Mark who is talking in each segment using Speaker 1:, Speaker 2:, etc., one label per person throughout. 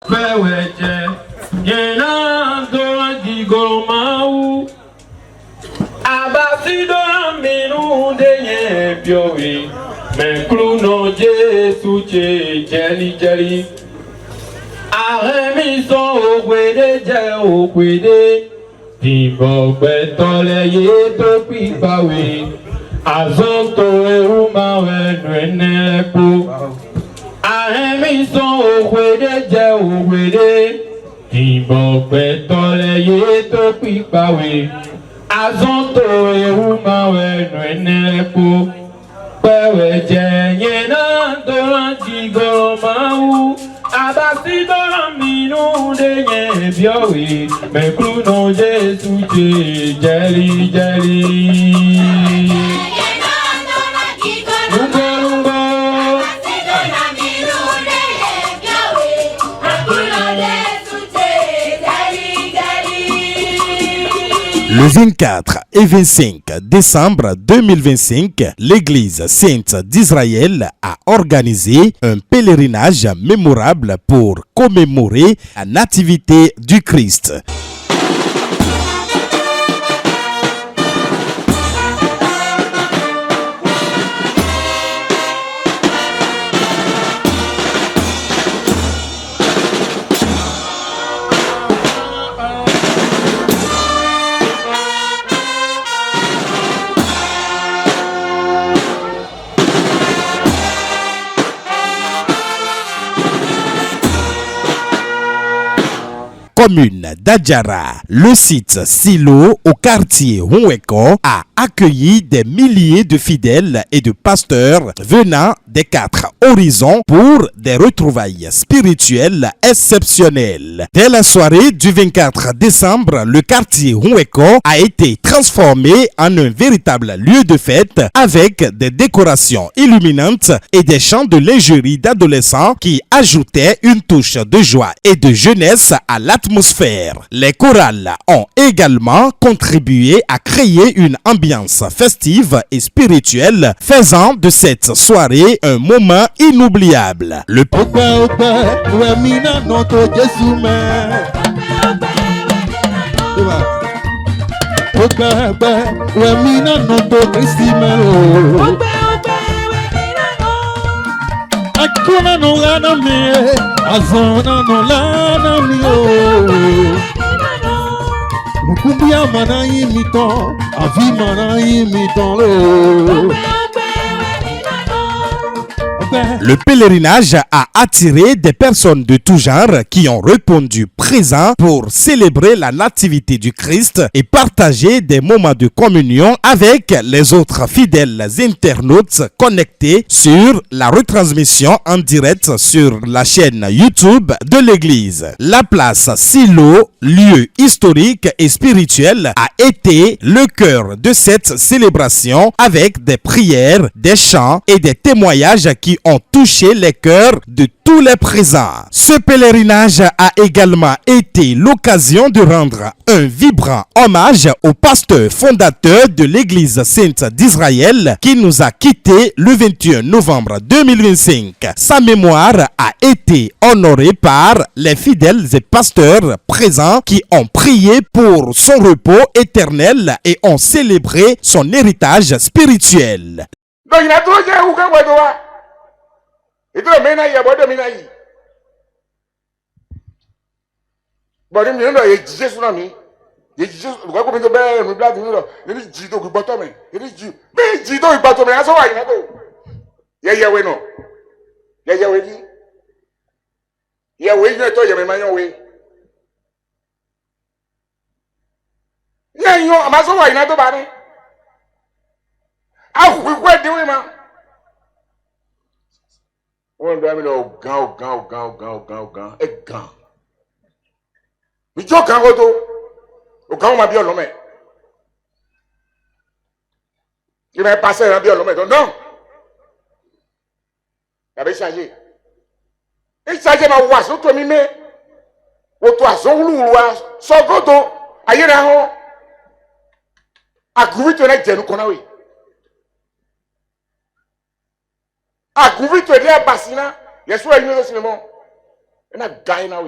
Speaker 1: Peweche, yena doa di golomau. Abasido minu de piowi. Menklu no Jesu che jeli jeli. Aremi so okwede je okwede. Timbo betole ye to pipawe. Azonto eruma wenwene po. Aremi so okwede je okwede. Timbo betole ye to pipawe. Azonto eruma wenwene po. Peweje yena doa digo mau. Abasido minu de nye biowi. Meklu no Jesu che jeli jeli.
Speaker 2: Le 24 et 25 décembre 2025, l'Église Sainte d'Israël a organisé un pèlerinage mémorable pour commémorer la nativité du Christ. Commune d'Adjara, le site Silo au quartier Honweko a accueilli des milliers de fidèles et de pasteurs venant des 4 horizons pour des retrouvailles spirituelles exceptionnelles. Dès la soirée du 24 décembre, le quartier Honweko a été transformé en un véritable lieu de fête avec des décorations illuminantes et des chants de lingerie d'adolescents qui ajoutaient une touche de joie et de jeunesse à l'atmosphère. Les chorales ont également contribué à créer une ambiance festive et spirituelle, faisant de cette soirée un moment inoubliable. Le
Speaker 3: Akuna no lana me, azona no lana mi o. Mukumbia mana imito, avi mana imito lo.
Speaker 2: Le pèlerinage a attiré des personnes de tout genre qui ont répondu présents pour célébrer la nativité du Christ et partager des moments de communion avec les autres fidèles internautes connectés sur la retransmission en direct sur la chaîne YouTube de l'église. La place Silo, lieu historique et spirituel, a été le cœur de cette célébration avec des prières, des chants et des témoignages qui ont touché les cœurs de tous les présents. Ce pèlerinage a également été l'occasion de rendre un vibrant hommage au pasteur fondateur de l'Église Sainte d'Israël qui nous a quittés le 21 novembre 2025. Sa mémoire a été honorée par les fidèles et pasteurs présents qui ont prié pour son repos éternel et ont célébré son héritage spirituel.
Speaker 4: Itu mena ya bodo mena yi. Bodi mi no ye jije suna mi. Ye jije ko mi to be mi blast mi lo. Ni ji to gbo to mi. Ni ji. Bi ji to gbo to mi aso wa yi na to. Ye we no. Ye we ni. Ye we ni to ye me ma yan we. Ye yo amaso wa yi na to ba ni. A hu we de we ma. Wọ́n dá mi lọ gan. Ẹ gan. Ìjọ gan kó tó. Ògán wọn máa bí ọlọ́mọ ẹ̀. Ìmọ̀ ẹ̀ pàṣẹ ìran bí ọlọ́mọ ẹ̀ dandan. Tàbí ṣàyè. Ìṣàyè máa wà sótò mi mé. Wòtò àsọ̀wúlù wa sọ́gọ́dọ̀ ayéra hàn. Àgùrìtò rẹ̀ jẹ̀nu kan náà wì. Aguvito dia basina, yesu ayi no sinimo. And I guy now.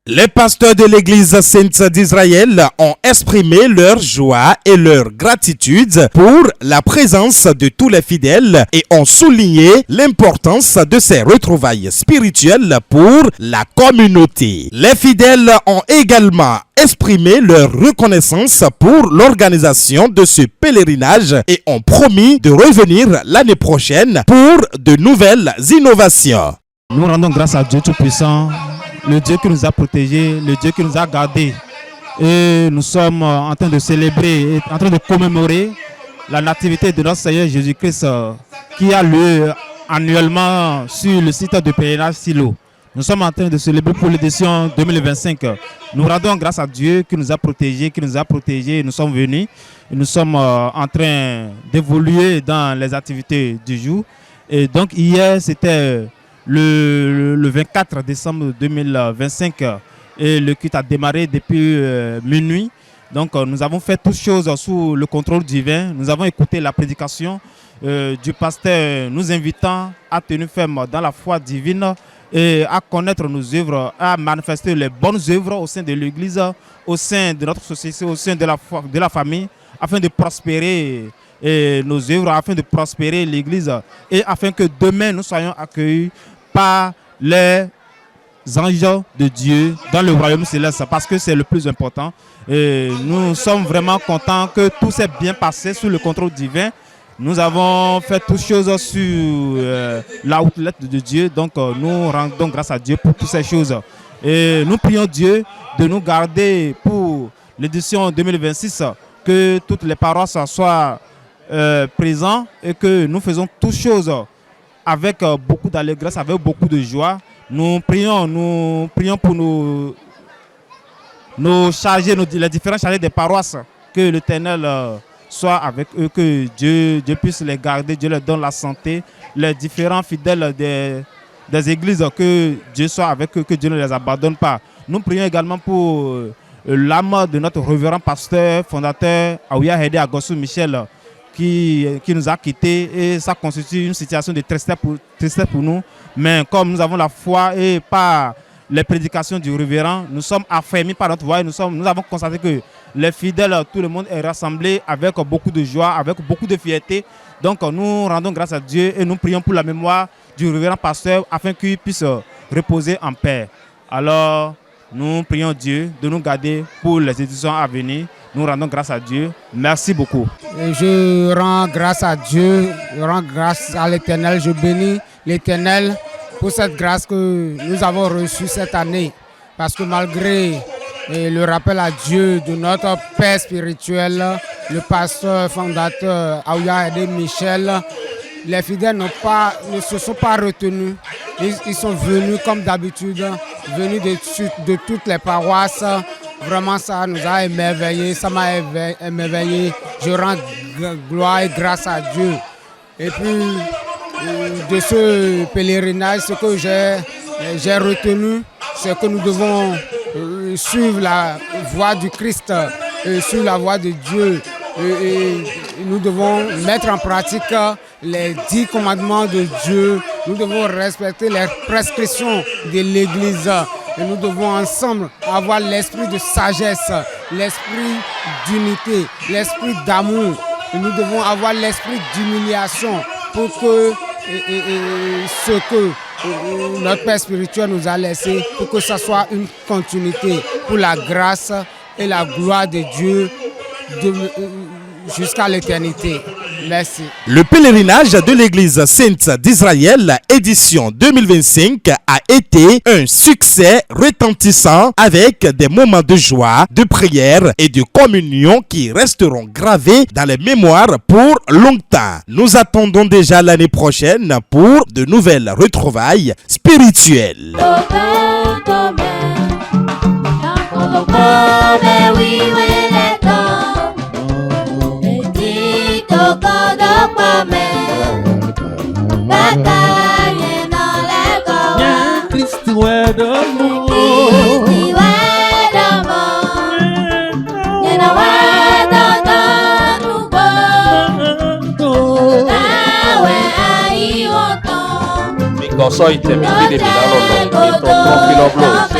Speaker 2: Les pasteurs de l'église Sainte d'Israël ont exprimé leur joie et leur gratitude pour la présence de tous les fidèles et ont souligné l'importance de ces retrouvailles spirituelles pour la communauté. Les fidèles ont également exprimé leur reconnaissance pour l'organisation de ce pèlerinage et ont promis de revenir l'année prochaine pour de nouvelles innovations.
Speaker 3: Nous rendons grâce à Dieu Tout-Puissant, le Dieu qui nous a protégés, le Dieu qui nous a gardés. Et nous sommes en train de célébrer, en train de commémorer la nativité de notre Seigneur Jésus-Christ qui a lieu annuellement sur le site de pèlerinage Silo. Nous sommes en train de célébrer pour l'édition 2025. Nous rendons grâce à Dieu qui nous a protégés, Nous sommes venus. Nous sommes en train d'évoluer dans les activités du jour. Et donc hier, c'était le 24 décembre 2025 et le culte a démarré depuis minuit. Donc nous avons fait toutes choses sous le contrôle divin. Nous avons écouté la prédication du pasteur nous invitant à tenir ferme dans la foi divine et à connaître nos œuvres, à manifester les bonnes œuvres au sein de l'Église, au sein de notre société, au sein de la famille, afin de prospérer nos œuvres, afin de prospérer l'Église et afin que demain nous soyons accueillis par les anges de Dieu dans le royaume céleste, parce que c'est le plus important. Et nous sommes vraiment contents que tout s'est bien passé sous le contrôle divin. Nous avons fait toutes choses sur la outlet de Dieu, donc nous rendons grâce à Dieu pour toutes ces choses. Et nous prions Dieu de nous garder pour l'édition 2026, que toutes les paroisses soient présentes et que nous faisons toutes choses avec beaucoup d'allégresse, avec beaucoup de joie. Nous prions pour nos chargés, les différents chargés des paroisses, que l'Éternel soit avec eux, que Dieu puisse les garder, Dieu leur donne la santé. Les différents fidèles des églises, que Dieu soit avec eux, que Dieu ne les abandonne pas. Nous prions également pour l'âme de notre révérend pasteur, fondateur, Aouya Hede Agossou Michel, qui nous a quittés, et ça constitue une situation de tristesse pour nous. Mais comme nous avons la foi et par les prédications du révérend, nous sommes affermis par notre voix et nous avons constaté que les fidèles, tout le monde est rassemblé avec beaucoup de joie, avec beaucoup de fierté. Donc nous rendons grâce à Dieu et nous prions pour la mémoire du révérend pasteur afin qu'il puisse reposer en paix. Alors nous prions Dieu de nous garder pour les éditions à venir. Nous rendons grâce à Dieu. Merci beaucoup.
Speaker 5: Je rends grâce à Dieu, je rends grâce à l'Éternel, je bénis l'Éternel pour cette grâce que nous avons reçue cette année. Parce que malgré le rappel à Dieu de notre père spirituel, le pasteur fondateur Aouya Hede Michel, les fidèles ne se sont pas retenus. Ils sont venus comme d'habitude, venus de toutes les paroisses. Vraiment, ça nous a émerveillés, ça m'a émerveillé. Je rends gloire et grâce à Dieu. Et puis, de ce pèlerinage, ce que j'ai retenu, c'est que nous devons suivre la voie du Christ, suivre la voie de Dieu. Et nous devons mettre en pratique les 10 commandements de Dieu. Nous devons respecter les prescriptions de l'Église. Et nous devons ensemble avoir l'esprit de sagesse, l'esprit d'unité, l'esprit d'amour. Et nous devons avoir l'esprit d'humiliation pour que ce que notre Père spirituel nous a laissé, pour que ça soit une continuité pour la grâce et la gloire de Dieu jusqu'à l'éternité. Merci.
Speaker 2: Le pèlerinage de l'église Sainte d'Israël édition 2025 a été un succès retentissant avec des moments de joie, de prière et de communion qui resteront gravés dans les mémoires pour longtemps. Nous attendons déjà l'année prochaine pour de nouvelles retrouvailles spirituelles.
Speaker 1: Mikoso itemiti de milano son nom qu'il